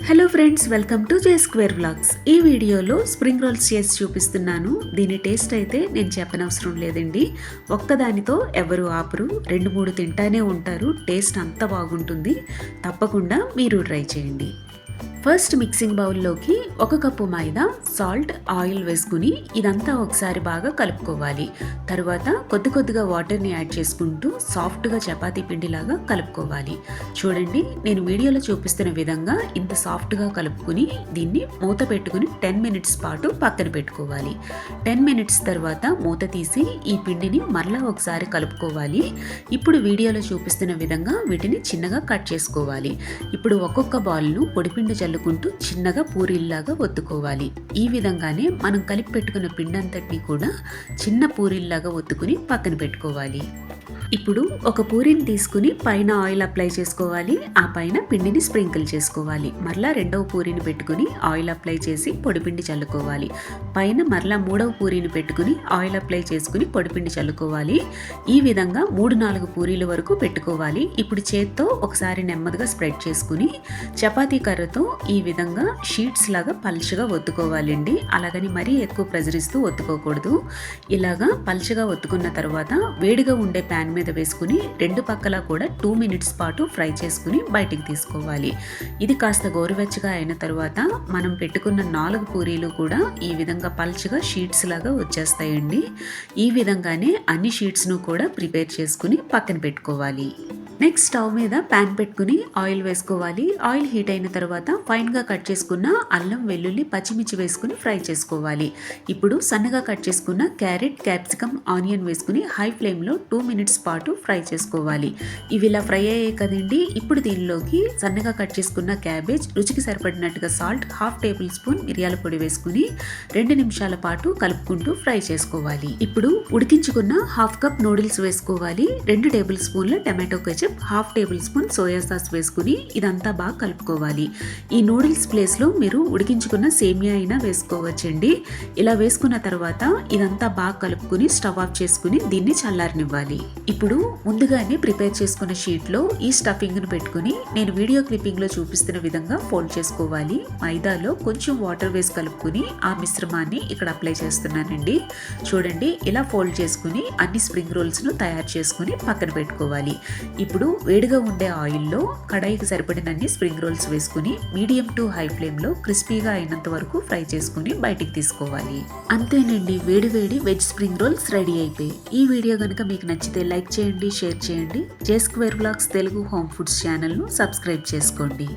Hello friends, welcome to J square vlogs. ఈ వీడియోలో spring rolls చేసి చూపిస్తున్నాను. దీని టేస్ట్ అయితే నేను చెప్పనవసరం లేదండి. ఒక్కదానితో ఎవరు ఆపరు, 2-3 తింటానే ఉంటారు. టేస్ట్ అంత బాగుంటుంది. తప్పకుండా మీరు ట్రై చేయండి. ఫస్ట్ మిక్సింగ్ బౌల్లోకి 1 కప్పు మైదా, సాల్ట్, ఆయిల్ వేసుకుని ఇదంతా ఒకసారి బాగా కలుపుకోవాలి. తర్వాత కొద్దిగా వాటర్ని యాడ్ చేసుకుంటూ సాఫ్ట్గా చపాతీ పిండిలాగా కలుపుకోవాలి. చూడండి, నేను వీడియోలో చూపిస్తున్న విధంగా ఇంత సాఫ్ట్గా కలుపుకుని దీన్ని మూత పెట్టుకుని 10 మినిట్స్ పాటు పక్కన పెట్టుకోవాలి. 10 మినిట్స్ తర్వాత మూత తీసి ఈ పిండిని మరలా ఒకసారి కలుపుకోవాలి. ఇప్పుడు వీడియోలో చూపిస్తున్న విధంగా వీటిని చిన్నగా కట్ చేసుకోవాలి. ఇప్పుడు ఒక్కొక్క బాల్ను పొడిపిండి చల్లుకుంటూ చిన్నగా పూరీల్లాగా ఒత్తుకోవాలి. ఈ విధంగానే మనం కలిపి పెట్టుకున్న పిండంతటిని కూడా చిన్న పూరీల్లాగా ఒత్తుకుని పక్కన పెట్టుకోవాలి. ఇప్పుడు ఒక పూరీని తీసుకుని పైన ఆయిల్ అప్లై చేసుకోవాలి. ఆ పైన పిండిని స్ప్రింకిల్ చేసుకోవాలి. మరలా రెండవ పూరీని పెట్టుకుని ఆయిల్ అప్లై చేసి పొడిపిండి చల్లుకోవాలి. పైన మరలా మూడవ పూరీని పెట్టుకుని ఆయిల్ అప్లై చేసుకుని పొడిపిండి చల్లుకోవాలి. ఈ విధంగా 3-4 పూరీల వరకు పెట్టుకోవాలి. ఇప్పుడు చేత్తో ఒకసారి నెమ్మదిగా స్ప్రెడ్ చేసుకుని చపాతీ కర్రతో ఈ విధంగా షీట్స్ లాగా పల్చగా ఒత్తుకోవాలండి. అలాగని మరీ ఎక్కువ ప్రెజర్ ఇస్తూ ఒత్తుకోకూడదు. ఇలాగా పల్చగా ఒత్తుకున్న తర్వాత వేడిగా ఉండే ప్యాన్ మీద వేసుకుని 2 పక్కలా కూడా 2 మినిట్స్ పాటు ఫ్రై చేసుకుని బయటికి తీసుకోవాలి. ఇది కాస్త గోరువెచ్చగా అయిన తర్వాత మనం పెట్టుకున్న 4 పూరీలు కూడా ఈ విధంగా పల్చగా షీట్స్ లాగా వచ్చేస్తాయండి. ఈ విధంగానే అన్ని షీట్స్ను కూడా ప్రిపేర్ చేసుకుని పక్కన పెట్టుకోవాలి. నెక్స్ట్ స్టవ్ మీద ప్యాన్ పెట్టుకుని ఆయిల్ వేసుకోవాలి. ఆయిల్ హీట్ అయిన తర్వాత ఫైన్గా కట్ చేసుకున్న అల్లం, వెల్లుల్లి, పచ్చిమిర్చి వేసుకుని ఫ్రై చేసుకోవాలి. ఇప్పుడు సన్నగా కట్ చేసుకున్న క్యారెట్, క్యాప్సికమ్, ఆనియన్ వేసుకుని హై ఫ్లేమ్లో 2 మినిట్స్ పాటు ఫ్రై చేసుకోవాలి. ఇవి ఇలా ఫ్రై అయ్యాయి కదండి. ఇప్పుడు దీనిలోకి సన్నగా కట్ చేసుకున్న క్యాబేజ్, రుచికి సరిపడినట్టుగా సాల్ట్, 1/2 టేబుల్ స్పూన్ మిరియాల పొడి వేసుకుని 2 నిమిషాల పాటు కలుపుకుంటూ ఫ్రై చేసుకోవాలి. ఇప్పుడు ఉడికించుకున్న 1/2 కప్ నూడిల్స్ వేసుకోవాలి. 2 టేబుల్ స్పూన్ల tomato ketchup, 1/2 table spoon soya sauce వేసుకుని ఇదంతా బాగా కలుపుకోవాలి. ఈ నూడిల్స్ ప్లేస్లో మీరు ఉడికించుకున్న సేమియా అయినా వేసుకోవచ్చండి. ఇలా వేసుకున్న తర్వాత ఇదంతా బాగా కలుపుకుని స్టవ్ ఆఫ్ చేసుకుని దీన్ని చల్లారనివ్వాలి. ఇప్పుడు ముందుగానే ప్రిపేర్ చేసుకున్న షీట్లో ఈ స్టఫింగ్ను పెట్టుకుని నేను వీడియో క్లిప్పింగ్లో చూపిస్తున్న విధంగా ఫోల్డ్ చేసుకోవాలి. మైదాలో కొంచెం వాటర్ వేసి కలుపుకుని ఆ మిశ్రమాన్ని ఇక్కడ అప్లై చేస్తున్నానండి. చూడండి, ఇలా ఫోల్డ్ చేసుకుని అన్ని స్ప్రింగ్ రోల్స్ను తయారు చేసుకుని పక్కన పెట్టుకోవాలి. ఇప్పుడు వేడిగా ఉండే ఆయిల్లో కడాయికి సరిపడినన్ని స్ప్రింగ్ రోల్స్ వేసుకుని మీడియం టు హై ఫ్లేమ్లో క్రిస్పీగా అయినంత వరకు ఫ్రై చేసుకుని బయటికి తీసుకోవాలి. అంతేనండి, వేడి వెజ్ స్ప్రింగ్ రోల్స్ రెడీ అయిపోయి. ఈ వీడియో కనుక మీకు నచ్చితే లైక్ చేయండి, షేర్ చేయండి. జే square vlogs Telugu home foods ఛానల్ను సబ్స్క్రైబ్ చేసుకోండి.